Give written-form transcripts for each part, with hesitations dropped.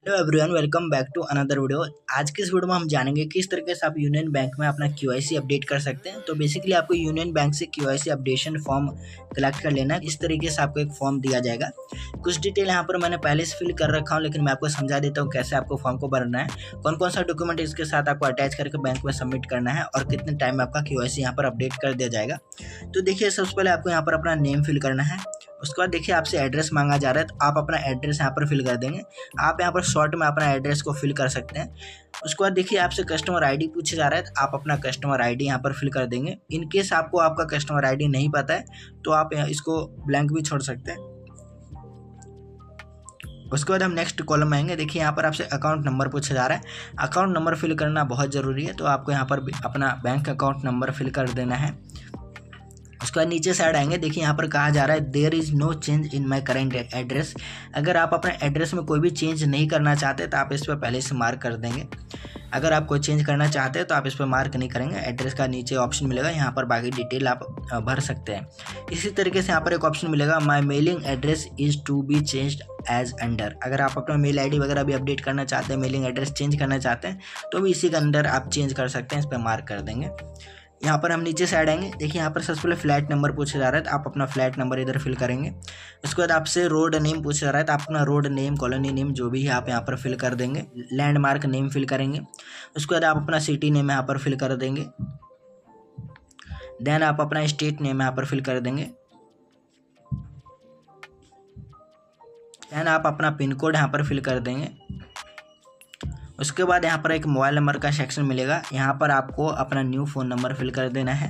Hello everyone, welcome back to another video. आज के इस वीडियो में हम जानेंगे किस तरीके से आप यूनियन बैंक में अपना क्यूआईसी अपडेट कर सकते हैं। तो बेसिकली आपको यूनियन बैंक से क्यूआईसी अपडेशन फॉर्म कलेक्ट कर लेना है। इस तरीके से आपको एक फॉर्म दिया जाएगा। कुछ डिटेल यहाँ पर मैंने पहले से फिल कर रखा हूँ, लेकिन मैं आपको समझा देता हूँ कैसे आपको फॉर्म को भरना है, कौन कौन सा डॉक्यूमेंट इसके साथ आपको अटैच करके बैंक में सबमिट करना है और कितने टाइम में आपका क्यूआईसी यहाँ पर अपडेट कर दिया जाएगा। तो देखिए, सबसे पहले आपको यहाँ पर अपना नेम फिल करना है। उसके बाद देखिए आपसे एड्रेस मांगा जा रहा है, तो आप अपना एड्रेस यहाँ पर फिल कर देंगे। आप यहाँ पर शॉर्ट में अपना एड्रेस को फिल कर सकते हैं। उसके बाद देखिए आपसे कस्टमर आईडी पूछा जा रहा है, तो आप अपना कस्टमर आईडी यहाँ पर फिल कर देंगे। इन केस आपको आपका कस्टमर आईडी नहीं पता है तो आप इसको ब्लैंक भी छोड़ सकते हैं। उसके बाद हम नेक्स्ट कॉलम में आएंगे। देखिए यहाँ पर आपसे अकाउंट नंबर पूछा जा रहा है। अकाउंट नंबर फिल करना बहुत ज़रूरी है, तो आपको यहाँ पर अपना बैंक अकाउंट नंबर फिल कर देना है। उसके बाद नीचे साइड आएंगे। देखिए यहाँ पर कहा जा रहा है there is no change in my current address. अगर आप अपने एड्रेस में कोई भी चेंज नहीं करना चाहते तो आप इस पर पहले से मार्क कर देंगे। अगर आप कोई चेंज करना चाहते हैं तो आप इस पर मार्क नहीं करेंगे। एड्रेस का नीचे ऑप्शन मिलेगा, यहाँ पर बाकी डिटेल आप भर सकते हैं। इसी तरीके से यहाँ पर एक ऑप्शन मिलेगा my mailing address is to be changed as under. अगर आप अपना मेल आईडी वगैरह भी अपडेट करना चाहते हैं, मेलिंग एड्रेस चेंज करना चाहते हैं, तो भी इसी के अंदर आप चेंज कर सकते हैं। इस पर मार्क कर देंगे। यहाँ पर हम नीचे साइड आएंगे। देखिए यहाँ पर सबसे पहले फ्लैट नंबर पूछा जा रहा है, तो आप अपना फ्लैट नंबर इधर फिल करेंगे। उसके बाद आपसे रोड नेम पूछा जा रहा है, तो आप अपना रोड नेम, कॉलोनी नेम जो भी है आप यहाँ पर फिल कर देंगे। लैंडमार्क नेम फिल करेंगे। उसके बाद आप अपना सिटी नेम यहाँ पर फिल कर देंगे। देन आप अपना स्टेट नेम यहाँ पर फिल कर देंगे। देन आप अपना पिन कोड यहाँ पर फिल कर देंगे। उसके बाद यहाँ पर एक मोबाइल नंबर का सेक्शन मिलेगा, यहाँ पर आपको अपना न्यू फ़ोन नंबर फिल कर देना है।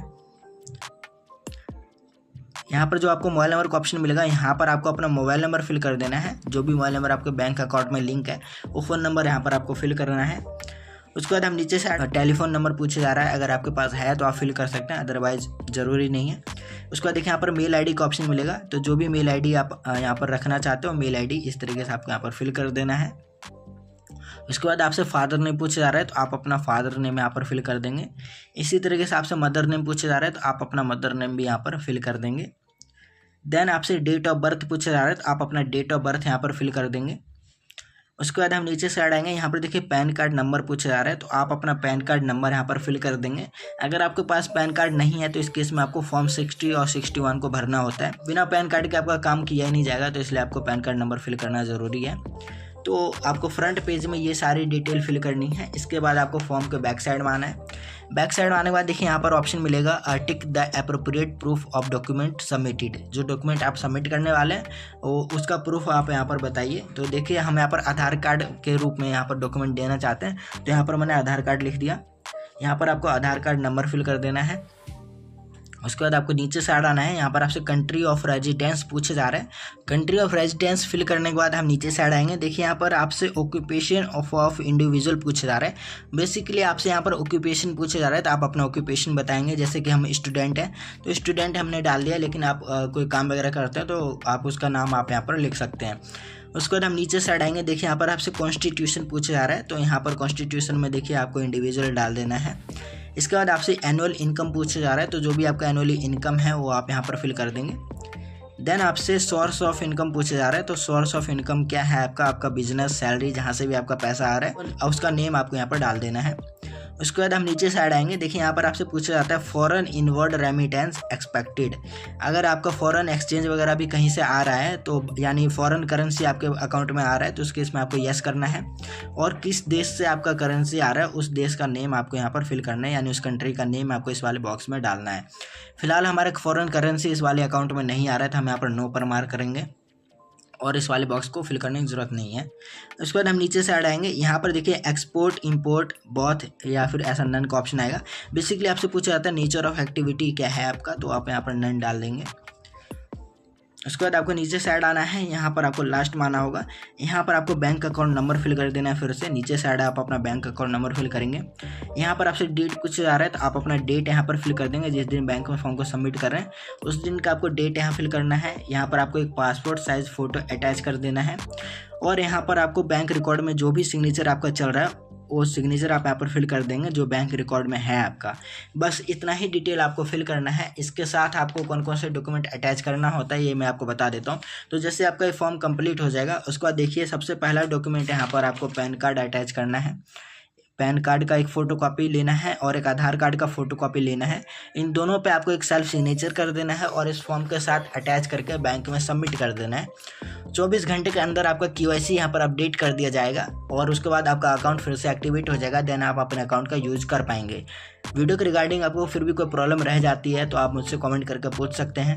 यहाँ पर जो आपको मोबाइल नंबर का ऑप्शन मिलेगा, यहाँ पर आपको अपना मोबाइल नंबर फिल कर देना है। जो भी मोबाइल नंबर आपके बैंक अकाउंट में लिंक है वो फ़ोन नंबर यहाँ पर आपको फिल करना है। उसके बाद हम नीचे से टेलीफोन नंबर पूछा जा रहा है, अगर आपके पास है तो आप फिल कर सकते हैं, अदरवाइज ज़रूरी नहीं है। उसके बाद देखिए यहाँ पर मेल आईडी का ऑप्शन मिलेगा, तो जो भी मेल आईडी आप यहाँ पर रखना चाहते हो, मेल आईडी इस तरीके से आपको यहाँ पर फिल कर देना है। उसके बाद आपसे फादर नेम पूछा जा रहा है, तो आप अपना फादर नेम यहाँ पर फिल कर देंगे। इसी तरीके से आपसे मदर नेम पूछा जा रहा है, तो आप अपना मदर नेम भी यहाँ पर फिल कर देंगे। देन आपसे डेट ऑफ बर्थ पूछा जा रहा है, तो आप अपना डेट ऑफ बर्थ यहाँ पर फिल कर देंगे। उसके बाद हम नीचे साइड आएंगे। यहाँ पर देखिए पैन कार्ड नंबर पूछा जा रहा है, तो आप अपना पैन कार्ड नंबर यहाँ पर फिल कर देंगे। अगर आपके पास पैन कार्ड नहीं है तो इस केस में आपको फॉर्म 60 और 61 को भरना होता है। बिना पैन कार्ड के आपका काम किया ही नहीं जाएगा, तो इसलिए आपको पैन कार्ड नंबर फिल करना ज़रूरी है। तो आपको फ्रंट पेज में ये सारी डिटेल फिल करनी है। इसके बाद आपको फॉर्म के बैक साइड में आना है। बैक साइड में आने के बाद देखिए यहाँ पर ऑप्शन मिलेगा tick the appropriate proof of document submitted. जो डॉक्यूमेंट आप सबमिट करने वाले हैं वो उसका प्रूफ आप यहाँ पर बताइए। तो देखिए हम यहाँ पर आधार कार्ड के रूप में यहाँ पर डॉक्यूमेंट देना चाहते हैं, तो यहाँ पर मैंने आधार कार्ड लिख दिया। यहाँ पर आपको आधार कार्ड नंबर फिल कर देना है। उसके बाद आपको नीचे साइड आना है। यहाँ पर आपसे कंट्री ऑफ रेजिडेंस पूछे जा रहे हैं। कंट्री ऑफ रेजिडेंस फिल करने के बाद हम नीचे साइड आएंगे। देखिए यहाँ पर आपसे ऑक्यूपेशन ऑफ इंडिविजुअल पूछे जा रहे हैं। बेसिकली आपसे यहाँ पर ऑक्यूपेशन पूछे जा रहा है, तो आप अपना ऑक्यूपेशन बताएंगे। जैसे कि हम स्टूडेंट हैं, तो स्टूडेंट हमने डाल दिया, लेकिन आप कोई काम वगैरह करते हैं तो आप उसका नाम आप यहाँ पर लिख सकते हैं। उसके बाद हम नीचे साइड आएंगे। देखिए यहाँ पर आपसे कॉन्स्टिट्यूशन पूछा जा रहा है, तो यहाँ पर कॉन्स्टिट्यूशन में देखिए आपको इंडिविजुअल डाल देना है। इसके बाद आपसे एनुअल इनकम पूछा जा रहा है, तो जो भी आपका एनुअली इनकम है वो आप यहाँ पर फिल कर देंगे। देन आपसे सोर्स ऑफ इनकम पूछा जा रहा है, तो सोर्स ऑफ इनकम क्या है आपका बिजनेस, सैलरी, जहाँ से भी आपका पैसा आ रहा है और उसका नेम आपको यहाँ पर डाल देना है। उसके बाद हम नीचे साइड आएंगे। देखिए यहाँ पर आपसे पूछा जाता है फॉरेन इनवर्ड रेमिटेंस एक्सपेक्टेड। अगर आपका फॉरेन एक्सचेंज वगैरह भी कहीं से आ रहा है, तो यानी फॉरेन करेंसी आपके अकाउंट में आ रहा है, तो उस केस में आपको यस करना है। और किस देश से आपका करेंसी आ रहा है उस देश का नेम आपको यहाँ पर फिल करना है, यानी उस कंट्री का नेम आपको इस वाले बॉक्स में डालना है। फिलहाल हमारे फॉरेन करेंसी इस वाले अकाउंट में नहीं आ रहा है, तो हम यहाँ पर नो पर मार्क करेंगे और इस वाले बॉक्स को फिल करने की ज़रूरत नहीं है। उसके बाद हम नीचे से आएंगे। यहाँ पर देखिए एक्सपोर्ट, इंपोर्ट, बोथ या फिर ऐसा नन का ऑप्शन आएगा। बेसिकली आपसे पूछा जाता है नेचर ऑफ एक्टिविटी क्या है आपका, तो आप यहाँ पर नन डाल देंगे। उसके बाद आपको नीचे साइड आना है। यहाँ पर आपको लास्ट में आना होगा। यहाँ पर आपको बैंक अकाउंट नंबर फिल कर देना है। फिर से नीचे साइड आप अपना बैंक अकाउंट नंबर फिल करेंगे। यहाँ पर आपसे डेट पूछा जा रहा है, तो आप अपना डेट यहाँ पर फिल कर देंगे। जिस दिन बैंक में फॉर्म को सबमिट कर रहे हैं उस दिन का आपको डेट यहाँ फिल करना है। यहाँ पर आपको एक पासपोर्ट साइज फ़ोटो अटैच कर देना है। और यहाँ पर आपको बैंक रिकॉर्ड में जो भी सिग्नेचर आपका चल रहा है वो सिग्नेचर आप यहाँ पर फिल कर देंगे जो बैंक रिकॉर्ड में है आपका। बस इतना ही डिटेल आपको फिल करना है। इसके साथ आपको कौन कौन से डॉक्यूमेंट अटैच करना होता है ये मैं आपको बता देता हूँ। तो जैसे आपका ये फॉर्म कंप्लीट हो जाएगा उसके बाद देखिए सबसे पहला डॉक्यूमेंट यहाँ पर आपको पैन कार्ड अटैच करना है। पैन कार्ड का एक फ़ोटोकॉपी लेना है और एक आधार कार्ड का फ़ोटोकॉपी लेना है। इन दोनों पे आपको एक सेल्फ सिग्नेचर कर देना है और इस फॉर्म के साथ अटैच करके बैंक में सबमिट कर देना है। 24 घंटे के अंदर आपका KYC यहाँ पर अपडेट कर दिया जाएगा और उसके बाद आपका अकाउंट फिर से एक्टिवेट हो जाएगा। देन आप अपने अकाउंट का यूज़ कर पाएंगे। वीडियो के रिगार्डिंग आपको फिर भी कोई प्रॉब्लम रह जाती है तो आप मुझसे कमेंट करके पूछ सकते हैं।